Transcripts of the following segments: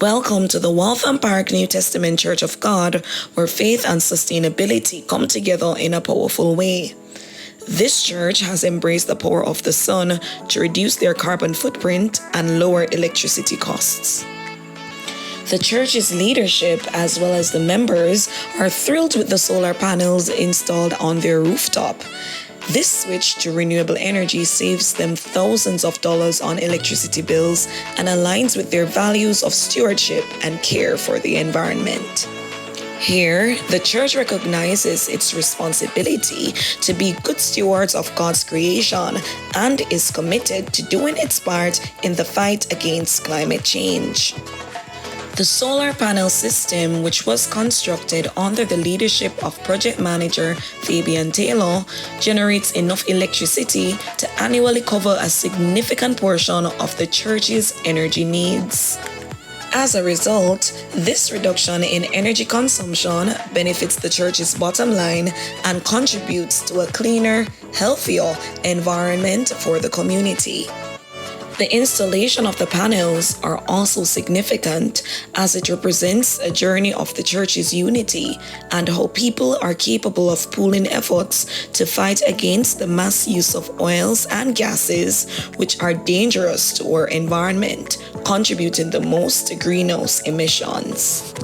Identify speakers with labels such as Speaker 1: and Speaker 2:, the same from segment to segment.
Speaker 1: Welcome to the Waltham Park New Testament Church of God, where faith and sustainability come together in a powerful way. This church has embraced the power of the sun to reduce their carbon footprint and lower electricity costs. The church's leadership, as well as the members, are thrilled with the solar panels installed on their rooftop. This switch to renewable energy saves them thousands of dollars on electricity bills and aligns with their values of stewardship and care for the environment. Here, the church recognizes its responsibility to be good stewards of God's creation and is committed to doing its part in the fight against climate change. The solar panel system, which was constructed under the leadership of project manager Fabian Taylor, generates enough electricity to annually cover a significant portion of the church's energy needs. As a result, this reduction in energy consumption benefits the church's bottom line and contributes to a cleaner, healthier environment for the community. The installation of the panels are also significant as it represents a journey of the church's unity and how people are capable of pooling efforts to fight against the mass use of oils and gases which are dangerous to our environment, contributing the most to greenhouse emissions.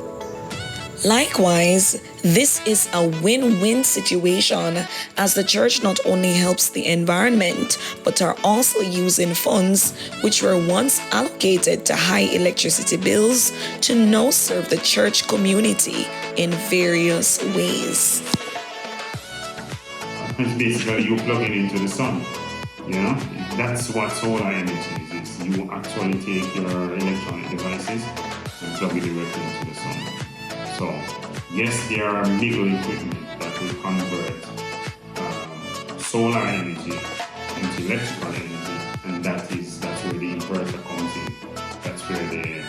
Speaker 1: Likewise, this is a win-win situation as the church not only helps the environment but are also using funds which were once allocated to high electricity bills to now serve the church community in various ways.
Speaker 2: It's basically you plug it into the sun, That's what solar energy is. You actually take your electronic devices and plug it directly into the sun. So, yes, there are legal equipment that will convert solar energy into electrical energy, and that's where the inverter comes in. That's where the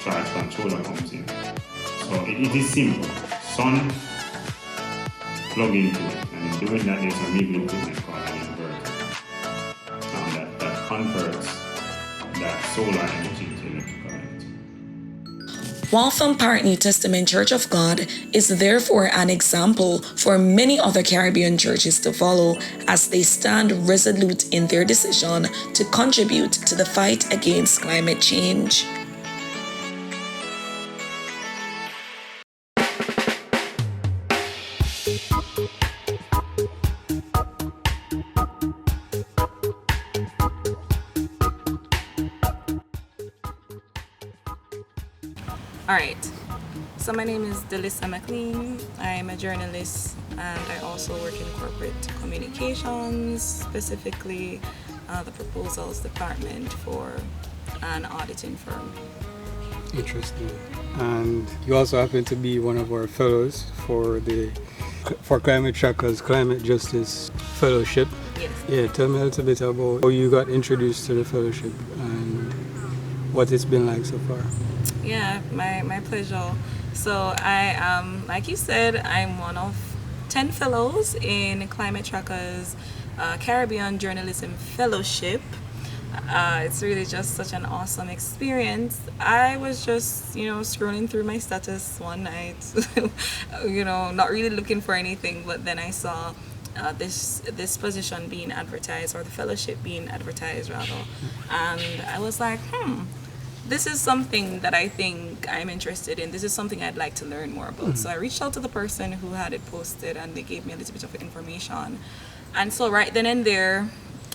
Speaker 2: charge controller comes in. So it is simple. Sun, plug into it, and in doing that, there's a legal equipment called an inverter that converts that solar energy into electrical energy.
Speaker 1: Waltham Park New Testament Church of God is therefore an example for many other Caribbean churches to follow as they stand resolute in their decision to contribute to the fight against climate change.
Speaker 3: Alright, so my name is Delisa McLean. I'm a journalist and I also work in corporate communications, specifically the proposals department for an auditing firm.
Speaker 4: Interesting. And you also happen to be one of our fellows for Climate Tracker's Climate Justice Fellowship.
Speaker 3: Yes.
Speaker 4: Yeah, tell me a little bit about how you got introduced to the fellowship and what it's been like so far.
Speaker 3: Yeah, my pleasure. So I am, like you said, I'm one of 10 fellows in Climate Tracker's Caribbean Journalism Fellowship. It's really just such an awesome experience. I was just, scrolling through my status one night, not really looking for anything, but then I saw this position being advertised, or the fellowship being advertised rather, and I was like, this is something that I think I'm interested in. This is something I'd like to learn more about. So I reached out to the person who had it posted and they gave me a little bit of information. And so right then and there,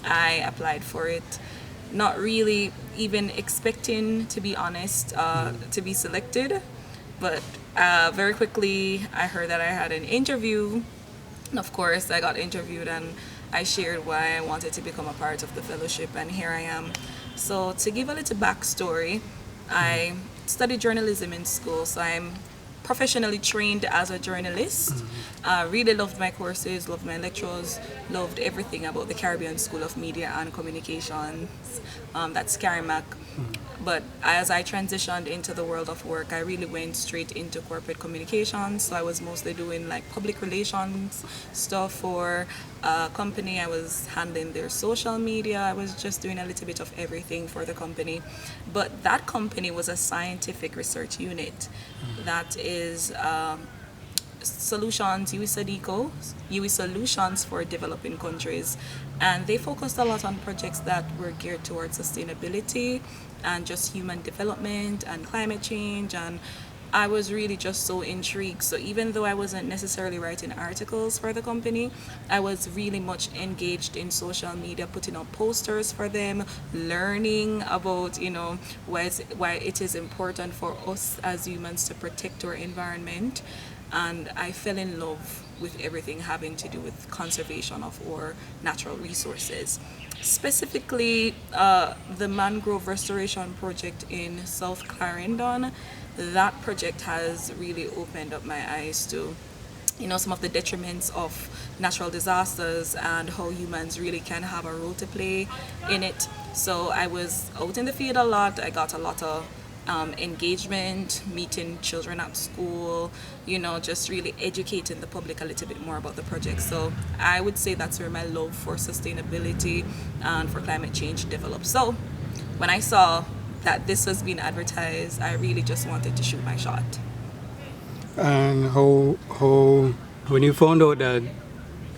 Speaker 3: I applied for it. Not really even expecting, to be honest, to be selected. But very quickly, I heard that I had an interview. And of course, I got interviewed and I shared why I wanted to become a part of the fellowship, and here I am. So to give a little backstory, I studied journalism in school, so I'm professionally trained as a journalist. Really loved my courses, loved my lectures, loved everything about the Caribbean School of Media and Communications. That's CARIMAC. But as I transitioned into the world of work, I really went straight into corporate communications. So I was mostly doing like public relations stuff for a company. I was handling their social media. I was just doing a little bit of everything for the company. But that company was a scientific research unit that is solutions, UE solutions for developing countries. And they focused a lot on projects that were geared towards sustainability and just human development and climate change. And I was really just so intrigued. So even though I wasn't necessarily writing articles for the company, I was really much engaged in social media, putting up posters for them, learning about, why it is important for us as humans to protect our environment. And I fell in love with everything having to do with conservation of our natural resources. Specifically, the mangrove restoration project in South Clarendon, that project has really opened up my eyes to some of the detriments of natural disasters and how humans really can have a role to play in it. So I was out in the field a lot. I got a lot of engagement, meeting children at school, just really educating the public a little bit more about the project. So I would say that's where my love for sustainability and for climate change developed. So when I saw that this was being advertised, I really just wanted to shoot my shot.
Speaker 4: And how when you found out that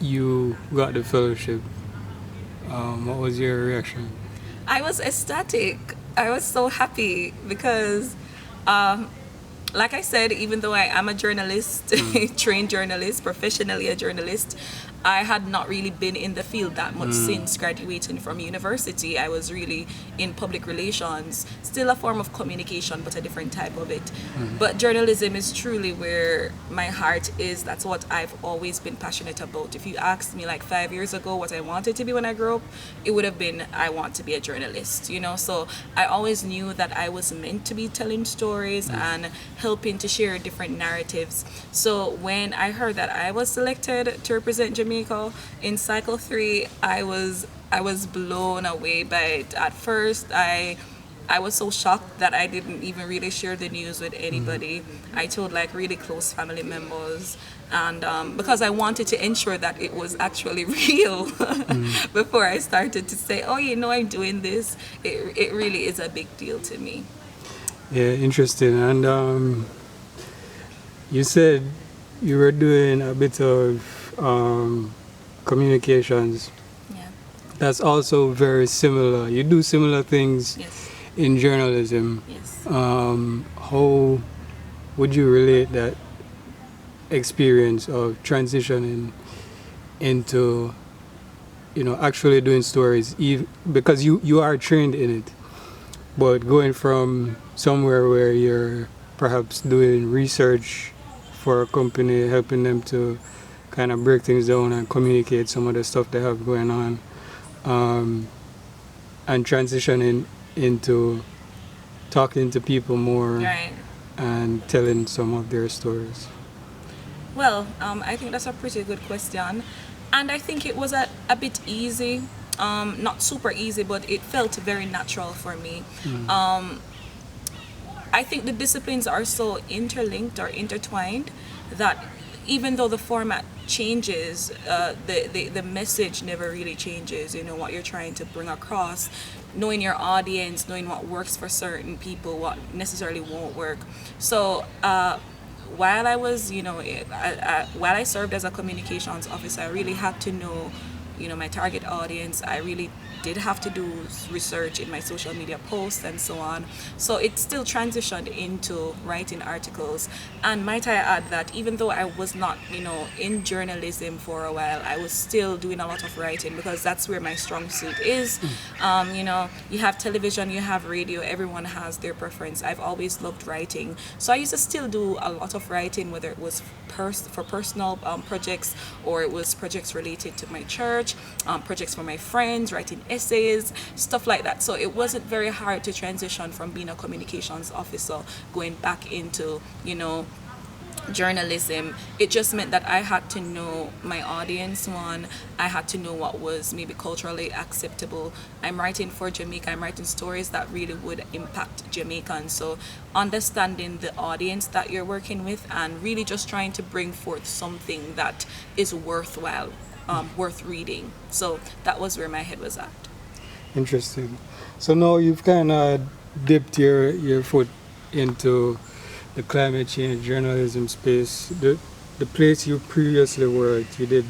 Speaker 4: you got the fellowship, what was your reaction?
Speaker 3: I was ecstatic. I was so happy because, like I said, even though I am a journalist, trained journalist, professionally a journalist, I had not really been in the field that much since graduating from university. I was really in public relations, still a form of communication, but a different type of it. But journalism is truly where my heart is. That's what I've always been passionate about. If you asked me like 5 years ago what I wanted to be when I grew up, it would have been, I want to be a journalist, So I always knew that I was meant to be telling stories and helping to share different narratives. So when I heard that I was selected to represent Jamaica in cycle 3, I was blown away by it. At first, I was so shocked that I didn't even really share the news with anybody. I told like really close family members, and because I wanted to ensure that it was actually real before I started to say, oh, I'm doing this. It really is a big deal to me.
Speaker 4: Yeah, interesting. And you said you were doing a bit of communications.
Speaker 3: Yeah.
Speaker 4: That's also very similar. You do similar things
Speaker 3: Yes.
Speaker 4: in journalism.
Speaker 3: Yes.
Speaker 4: How would you relate that experience of transitioning into actually doing stories, because you are trained in it, but going from somewhere where you're perhaps doing research for a company, helping them to kind of break things down and communicate some of the stuff they have going on, and transitioning into talking to people more,
Speaker 3: Right.
Speaker 4: and telling some of their stories?
Speaker 3: Well, I think that's a pretty good question. And I think it was a bit easy, not super easy, but it felt very natural for me. I think the disciplines are so interlinked or intertwined that even though the format changes, the message never really changes. What you're trying to bring across, knowing your audience, knowing what works for certain people, what necessarily won't work. So while I was, while I served as a communications officer, I really had to know, my target audience. I really did have to do research in my social media posts and so on. So it still transitioned into writing articles. And might I add that even though I was not, in journalism for a while, I was still doing a lot of writing because that's where my strong suit is. You have television, you have radio, everyone has their preference. I've always loved writing. So I used to still do a lot of writing, whether it was for personal projects or it was projects related to my church, projects for my friends, writing essays, stuff like that. So it wasn't very hard to transition from being a communications officer going back into, journalism, it just meant that I had to know my audience. One, I had to know what was maybe culturally acceptable. I'm writing for Jamaica, I'm writing stories that really would impact Jamaicans. So understanding the audience that you're working with and really just trying to bring forth something that is worthwhile, worth reading. So that was where my head was at.
Speaker 4: Interesting. So now you've kind of dipped your foot into the climate change journalism space. The place you previously worked, you did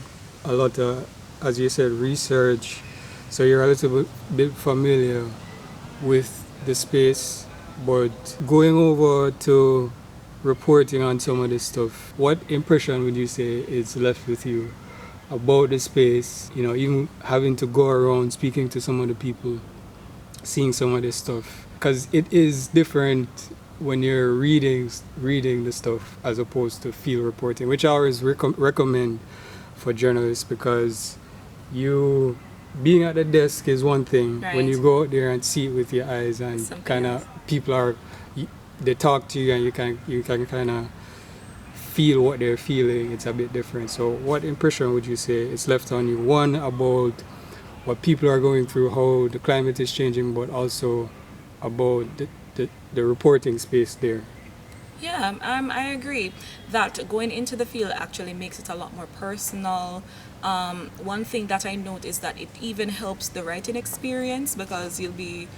Speaker 4: a lot of, as you said, research. So you're a little bit familiar with the space. But going over to reporting on some of this stuff, what impression would you say is left with you about the space? You know, even having to go around speaking to some of the people, seeing some of this stuff, because it is different when you're reading the stuff as opposed to field reporting, which I always recommend for journalists, because you being at the desk is one thing.
Speaker 3: Right.
Speaker 4: When you go out there and see it with your eyes and kind of people they talk to you and you can kind of feel what they're feeling, it's a bit different. So what impression would you say is left on you? One, about what people are going through, how the climate is changing, but also about the reporting space there.
Speaker 3: Yeah, I agree that going into the field actually makes it a lot more personal. One thing that I note is that it even helps the writing experience, because you'll be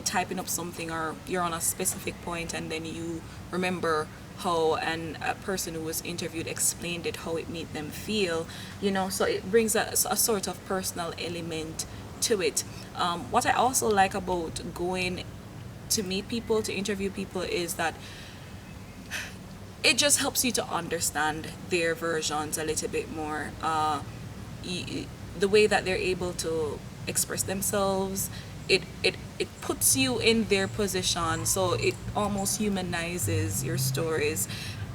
Speaker 3: typing up something, or you're on a specific point and then you remember how a person who was interviewed explained it, how it made them feel, so it brings a sort of personal element to it. What I also like about going to meet people, to interview people, is that it just helps you to understand their versions a little bit more. The way that they're able to express themselves, it puts you in their position, so it almost humanizes your stories.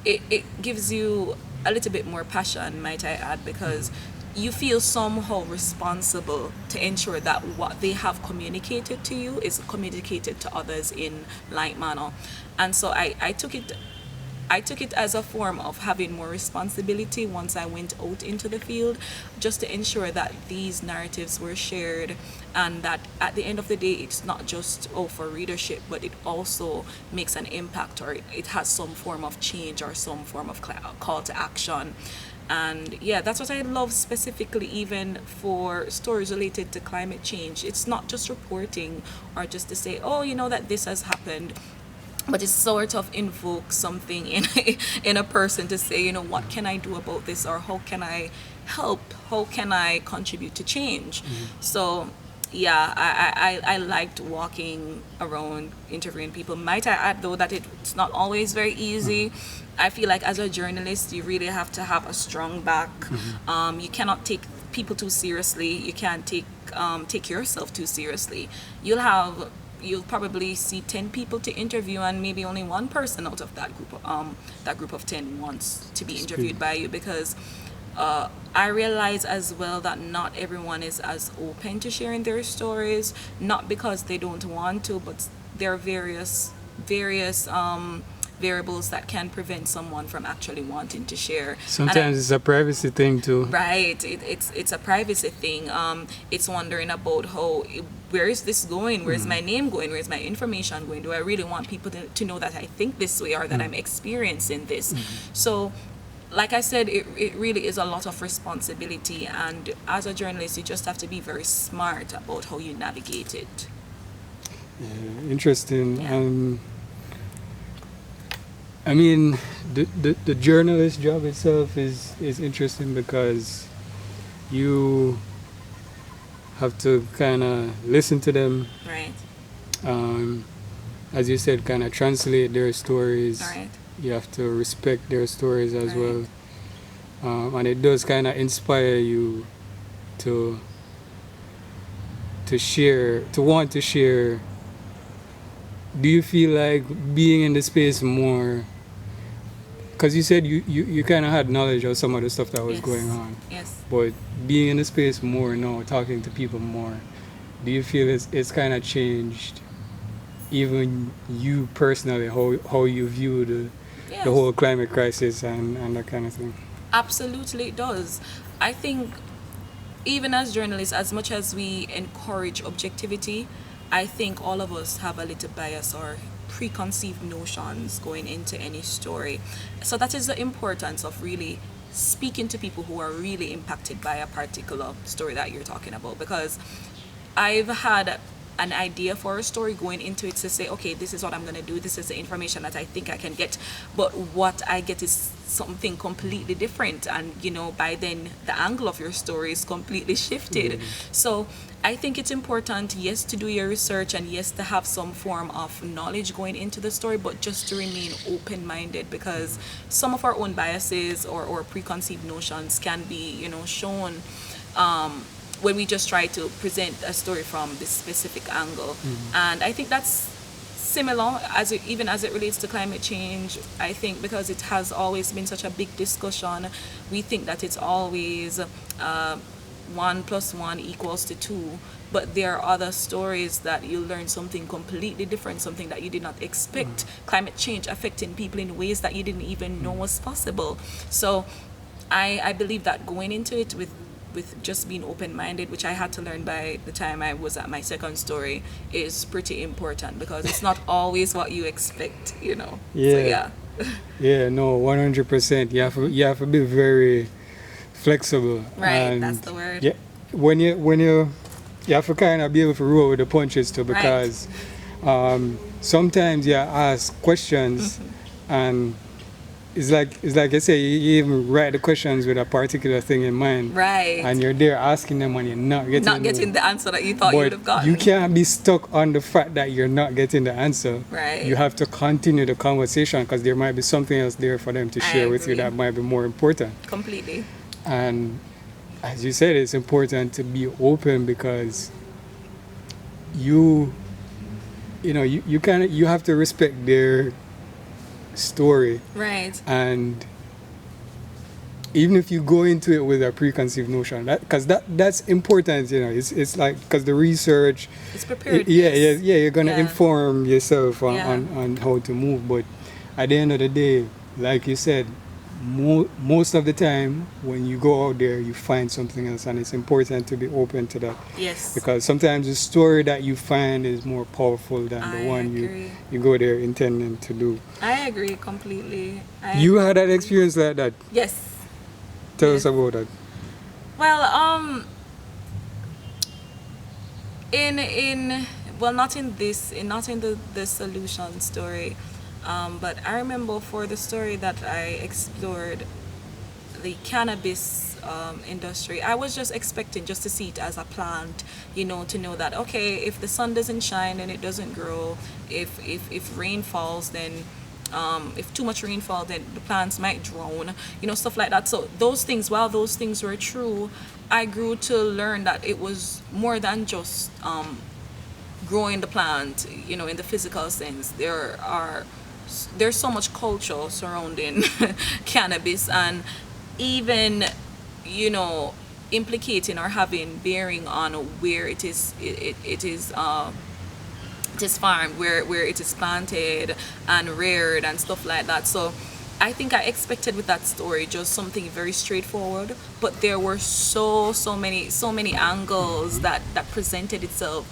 Speaker 3: It gives you a little bit more passion, might I add, because you feel somehow responsible to ensure that what they have communicated to you is communicated to others in like manner. And so I took it as a form of having more responsibility once I went out into the field, just to ensure that these narratives were shared, and that at the end of the day, it's not just for readership, but it also makes an impact, or it has some form of change or some form of call to action. And yeah, that's what I love specifically, even for stories related to climate change. It's not just reporting or just to say, that this has happened, but it sort of invokes something in a person to say, what can I do about this, or how can I help? How can I contribute to change? Mm-hmm. So yeah, I liked walking around interviewing people. Might I add, though, that it's not always very easy. Mm-hmm. I feel like as a journalist, you really have to have a strong back. Mm-hmm. You cannot take people too seriously. You can't take yourself too seriously. You'll probably see 10 people to interview, and maybe only one person out of that group of 10 wants to be interviewed by you, because I realize as well that not everyone is as open to sharing their stories, not because they don't want to, but there are various variables that can prevent someone from actually wanting to share.
Speaker 4: Sometimes it's a privacy thing too.
Speaker 3: Right, it's a privacy thing. It's wondering about where is this going? Where's my name going? Where's my information going? Do I really want people to know that I think this way, or that I'm experiencing this? So, like I said, it really is a lot of responsibility, and as a journalist, you just have to be very smart about how you navigate it.
Speaker 4: Yeah, interesting. Yeah. I mean, the journalist job itself is interesting, because you have to kind of listen to them.
Speaker 3: Right.
Speaker 4: As you said, kind of translate their stories.
Speaker 3: Right.
Speaker 4: You have to respect their stories as well. And it does kind of inspire you to want to share. Do you feel like being in the space more? Because you said you kind of had knowledge of some of the stuff that was going on.
Speaker 3: Yes.
Speaker 4: But being in the space more now, talking to people more, do you feel it's kind of changed, even you personally, how you view
Speaker 3: Yes.
Speaker 4: the whole climate crisis and that kind of thing.
Speaker 3: Absolutely, it does. I think even as journalists, as much as we encourage objectivity, I think all of us have a little bias or preconceived notions going into any story. So that is the importance of really speaking to people who are really impacted by a particular story that you're talking about, because I've had an idea for a story going into it to say, okay, this is what I'm going to do, this is the information that I think I can get, but what I get is something completely different, and by then the angle of your story is completely shifted. So I think it's important, yes, to do your research, and yes, to have some form of knowledge going into the story, but just to remain open-minded, because some of our own biases or preconceived notions can be shown when we just try to present a story from this specific angle. And I think that's similar even as it relates to climate change. I think because it has always been such a big discussion, we think that it's always 1 + 1 = 2, but there are other stories that you learn something completely different, something that you did not expect. Climate change affecting people in ways that you didn't even know was possible. So I believe that going into it with just being open-minded, which I had to learn by the time I was at my second story, is pretty important, because it's not always what you expect,
Speaker 4: Yeah.
Speaker 3: So yeah.
Speaker 4: Yeah, no, 100%. You have to be very flexible.
Speaker 3: Right,
Speaker 4: and
Speaker 3: that's the word.
Speaker 4: Yeah, when you have to kind of be able to roll with the punches too, because sometimes you ask questions and it's like I say, you even write the questions with a particular thing in mind.
Speaker 3: Right.
Speaker 4: And you're there asking them and you're not getting
Speaker 3: the answer that you thought you would have gotten.
Speaker 4: You can't be stuck on the fact that you're not getting the answer.
Speaker 3: Right.
Speaker 4: You have to continue the conversation, because there might be something else there for them to share with you that might be more important.
Speaker 3: Completely.
Speaker 4: And as you said, it's important to be open, because you have to respect their story.
Speaker 3: Right.
Speaker 4: And even if you go into it with a preconceived notion, that's important, it's like, because the research,
Speaker 3: it's prepared.
Speaker 4: You're gonna inform yourself on how to move, but at the end of the day, like you said, most of the time when you go out there, you find something else, and it's important to be open to that.
Speaker 3: Yes.
Speaker 4: Because sometimes the story that you find is more powerful than the one you go there intending to do.
Speaker 3: I agree completely.
Speaker 4: You had that experience like that?
Speaker 3: Yes.
Speaker 4: Tell us about that.
Speaker 3: Well, not in the solution story. But I remember for the story that I explored, the cannabis industry, I was just expecting just to see it as a plant, to know that, okay, if the sun doesn't shine, then it doesn't grow. If rain falls, then if too much rain falls, then the plants might drown, stuff like that. So while those things were true, I grew to learn that it was more than just growing the plant, in the physical sense. There's so much culture surrounding cannabis, and even implicating or having bearing on where it is farmed, where it is planted and reared and stuff like that. So I think I expected with that story just something very straightforward, but there were so many angles that presented itself,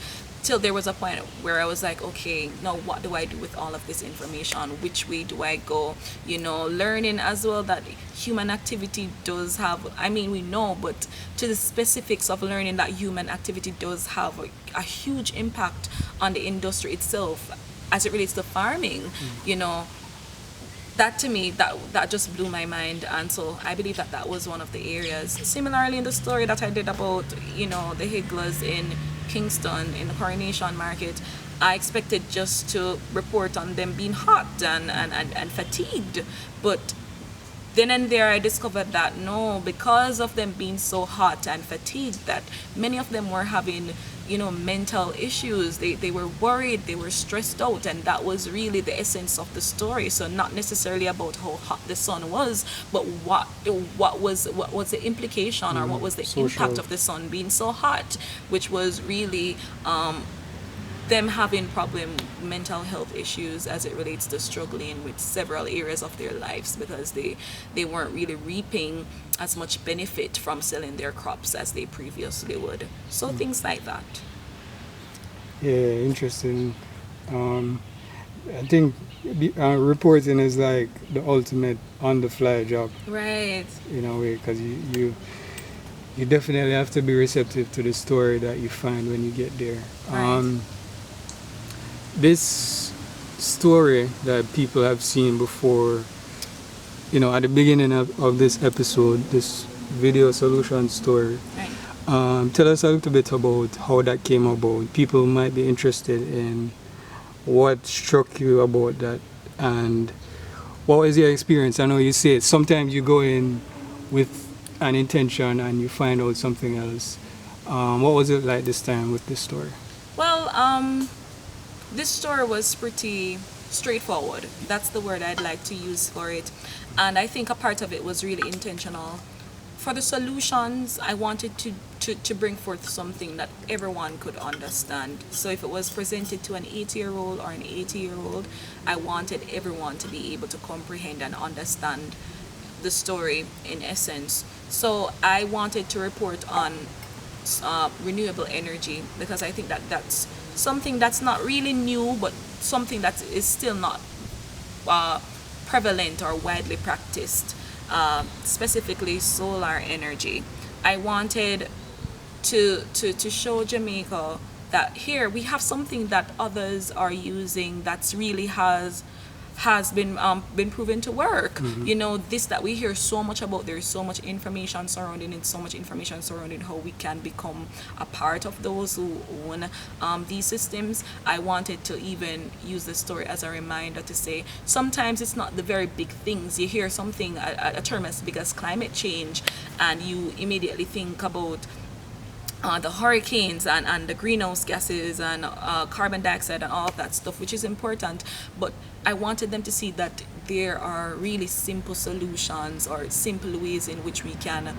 Speaker 3: till there was a point where I was like, okay, now what do I do with all of this information? Which way do I go? Learning as well that human activity does have, we know, but to the specifics of learning that human activity does have a huge impact on the industry itself as it relates to farming. That to me, that just blew my mind. And so I believe that was one of the areas. Similarly, in the story that I did about, the higglers in Kingston in the Coronation Market, I expected just to report on them being hot and fatigued, but then and there I discovered that no, because of them being so hot and fatigued, that many of them were having mental issues. They were worried, they were stressed out, and that was really the essence of the story. So not necessarily about how hot the sun was, but what was the implication, or what was the
Speaker 4: social
Speaker 3: impact of the sun being so hot, which was really them having mental health issues as it relates to struggling with several areas of their lives because they weren't really reaping as much benefit from selling their crops as they previously would. So things like that.
Speaker 4: Yeah, interesting. I think reporting is like the ultimate on-the-fly job.
Speaker 3: Right.
Speaker 4: In a way, because you definitely have to be receptive to the story that you find when you get there.
Speaker 3: Right.
Speaker 4: This story that people have seen before, at the beginning of this episode, this video solution story,
Speaker 3: Right.
Speaker 4: tell us a little bit about how that came about. People might be interested in what struck you about that and what was your experience. I know you say sometimes you go in with an intention and you find out something else. What was it like this time with this story?
Speaker 3: Well, this story was pretty straightforward. That's the word I'd like to use for it. And I think a part of it was really intentional. For the solutions, I wanted to bring forth something that everyone could understand. So if it was presented to an 80-year-old or an 80-year-old, I wanted everyone to be able to comprehend and understand the story in essence. So I wanted to report on renewable energy because I think that that's something that's not really new, but something that is still not prevalent or widely practiced. Specifically solar energy. I wanted to show Jamaica that here we have something that others are using that's really has been proven to work. This that we hear so much about, there's so much information surrounding it, so much information surrounding how we can become a part of those who own these systems. I wanted to even use the story as a reminder to say sometimes it's not the very big things. You hear something, a term as big as climate change, and you immediately think about the hurricanes and the greenhouse gases and carbon dioxide and all of that stuff, which is important. But I wanted them to see that there are really simple solutions or simple ways in which we can,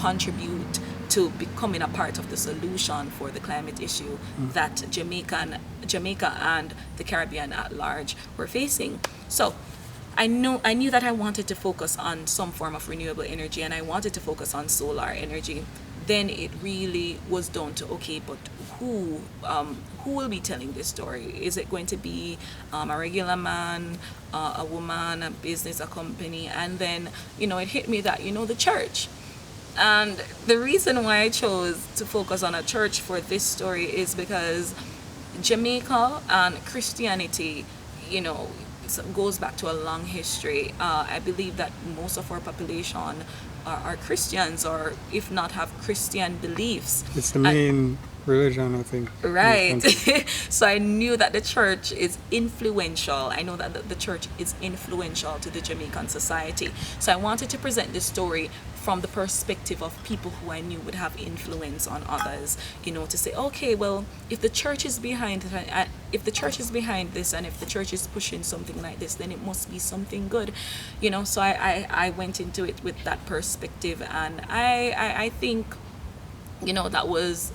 Speaker 3: contribute to becoming a part of the solution for the climate issue that Jamaica and the Caribbean at large were facing. So I knew that I wanted to focus on some form of renewable energy, and I wanted to focus on solar energy. Then it really was down to, okay, but who will be telling this story? Is it going to be a regular man, a woman, a business, a company? And then, it hit me that, the church. And the reason why I chose to focus on a church for this story is because Jamaica and Christianity, goes back to a long history. I believe that most of our population are Christians, or if not have Christian beliefs.
Speaker 4: It's the main religion, I think.
Speaker 3: Right. So I knew that the church is influential. I know that the church is influential to the Jamaican society. So I wanted to present this story from the perspective of people who I knew would have influence on others, to say, okay, well, if the church is behind it, if the church is behind this, and if the church is pushing something like this, then it must be something good, so I went into it with that perspective, and I think, that was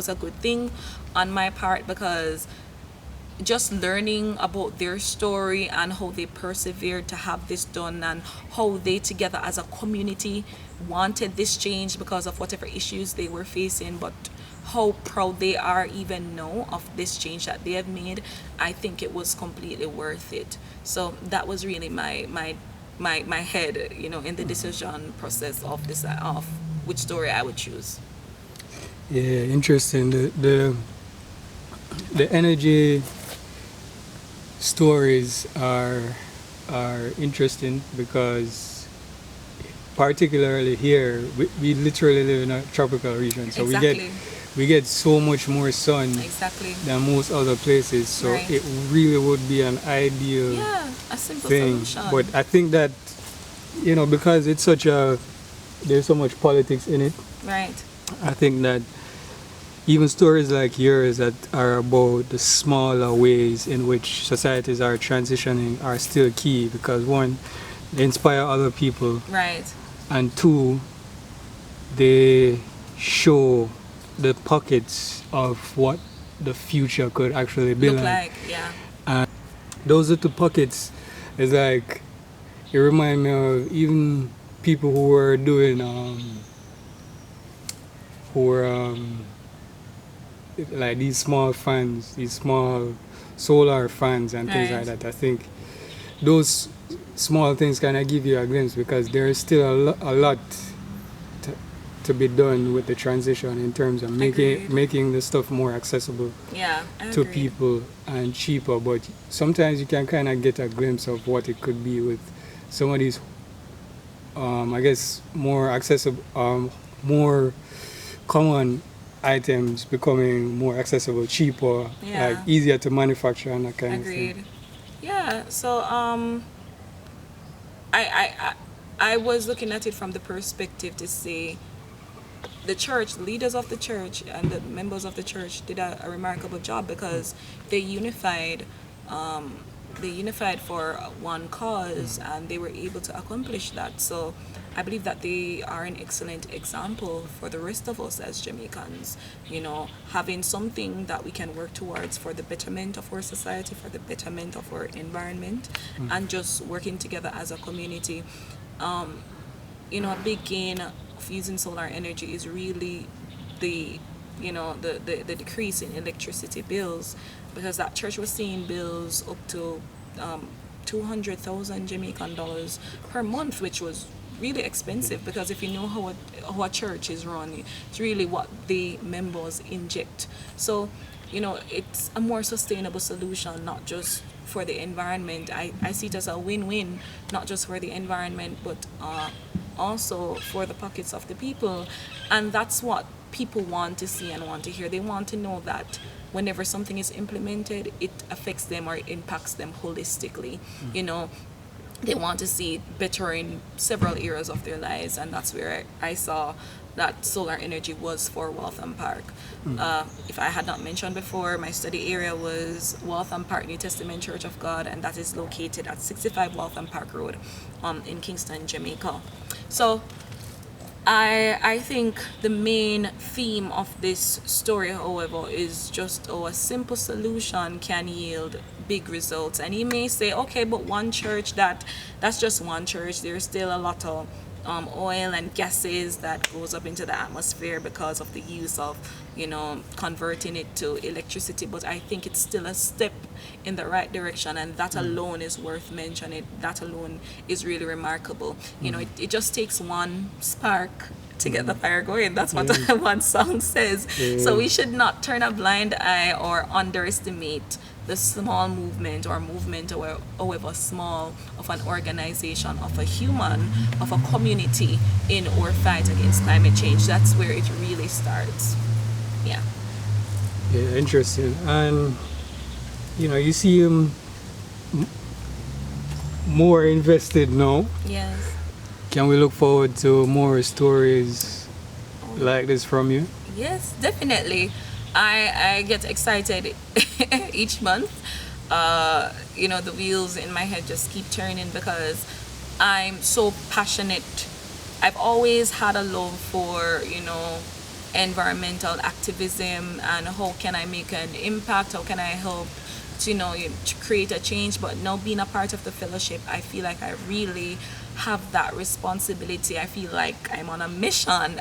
Speaker 3: a good thing on my part, because just learning about their story and how they persevered to have this done, and how they together as a community wanted this change because of whatever issues they were facing, but how proud they are even now of this change that they have made, I think it was completely worth it. So that was really my head, in the decision process of this, of which story I would choose.
Speaker 4: Yeah, interesting. The energy stories are interesting because particularly here we literally live in a tropical region, so
Speaker 3: Exactly.
Speaker 4: we get so much more sun
Speaker 3: Exactly.
Speaker 4: than most other places, so
Speaker 3: Right.
Speaker 4: it really would be an ideal
Speaker 3: A simple
Speaker 4: thing.
Speaker 3: solution.
Speaker 4: But I think that because it's there's so much politics in it,
Speaker 3: Right.
Speaker 4: I think that even stories like yours that are about the smaller ways in which societies are transitioning are still key, because one, they inspire other people,
Speaker 3: Right.
Speaker 4: and two, they show the pockets of what the future could actually be
Speaker 3: Look
Speaker 4: like.
Speaker 3: like, yeah.
Speaker 4: Those little pockets is like, it remind me of even people who were doing who were like these small fans, these small solar fans and things like
Speaker 3: Right.
Speaker 4: that. I think those small things kind of give you a glimpse, because there is still a lot to, to be done with the transition in terms of
Speaker 3: Agreed.
Speaker 4: making the stuff more accessible
Speaker 3: Yeah, I
Speaker 4: to
Speaker 3: agree.
Speaker 4: people and cheaper. But sometimes you can kind of get a glimpse of what it could be with some of these, I guess, more accessible, more common items becoming more accessible, cheaper,
Speaker 3: Yeah.
Speaker 4: like easier to manufacture and that kind of
Speaker 3: Agreed.
Speaker 4: thing.
Speaker 3: Yeah. So I was looking at it from the perspective to say the church, leaders of the church, and the members of the church did a remarkable job, because they unified. They unified for one cause, and they were able to accomplish that. So I believe that they are an excellent example for the rest of us as Jamaicans, you know, having something that we can work towards for the betterment of our society, for the betterment of our environment, and just working together as a community. You know, a big gain of using solar energy is really the the decrease in electricity bills, because that church was seeing bills up to 200,000 Jamaican dollars per month, which was really expensive, because if you know how a church is run, it's really what the members inject. So, you know, it's a more sustainable solution, not just for the environment. I see it as a win-win, not just for the environment, but also for the pockets of the people. And that's what people want to see and want to hear. They want to know that whenever something is implemented, it affects them or it impacts them holistically. You know, they want to see it better in several areas of their lives, and that's where I saw that solar energy was for Waltham Park. If I had not mentioned before, my study area was Waltham Park New Testament Church of God, and that is located at 65 Waltham Park Road in Kingston, Jamaica. So I think the main theme of this story, however, is just how a simple solution can yield big results. And you may say, okay, but one church, that's just one church. There's still a lot of oil and gases that goes up into the atmosphere because of the use of, you know, converting it to electricity. But I think it's still a step in the right direction, and that alone is worth mentioning. That alone is really remarkable. You know, it just takes one spark to get the fire going. That's what one song says. So we should not turn a blind eye or underestimate the small movement or movement, however small, of an organization, of a human, of a community in our fight against climate change. That's where it really starts. Yeah.
Speaker 4: Yeah, interesting. And you know, you see him more invested now.
Speaker 3: Yes.
Speaker 4: Can we look forward to more stories like this from you?
Speaker 3: Yes, definitely. I get excited each month. You know, the wheels in my head just keep turning because I'm so passionate. I've always had a love for, you know, environmental activism and how can I make an impact, how can I help to, you know, to create a change. But now being a part of the fellowship, I feel like I really have that responsibility. I feel like I'm on a mission.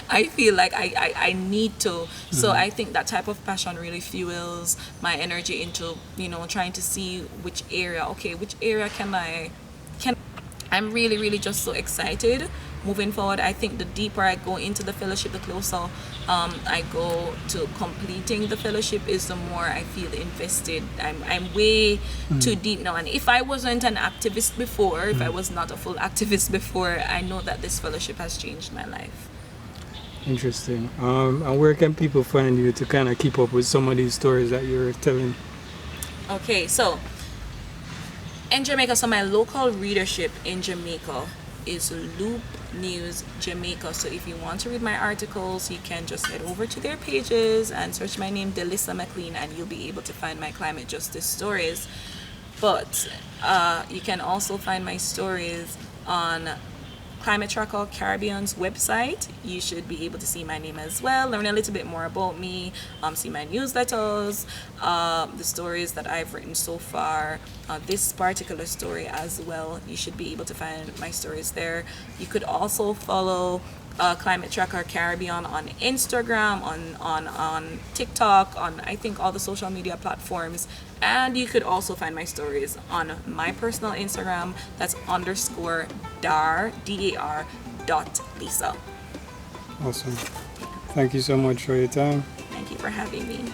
Speaker 3: I feel like I need to. So I think that type of passion really fuels my energy into, you know, trying to see which area I'm really, really just so excited moving forward. I think the deeper I go into the fellowship, the closer I go to completing the fellowship, is the more I feel invested. I'm way too deep now. And if I wasn't an activist before, if I was not a full activist before, I know that this fellowship has changed my life.
Speaker 4: Interesting. And where can people find you to kind of keep up with some of these stories that you're telling?
Speaker 3: Okay, so in Jamaica, so my local readership in Jamaica is Loop News Jamaica. So if you want to read my articles, you can just head over to their pages and search my name, Delisa McLean, and you'll be able to find my climate justice stories. But you can also find my stories on Climate Tracker Caribbean's website, you should be able to see my name as well, learn a little bit more about me, see my newsletters, the stories that I've written so far, this particular story as well. You should be able to find my stories there. You could also follow Climate Tracker Caribbean on Instagram, on TikTok, on I think all the social media platforms, and you could also find my stories on my personal Instagram. That's _dar .lisa.
Speaker 4: Awesome. Thank you so much for your time.
Speaker 3: Thank you for having me.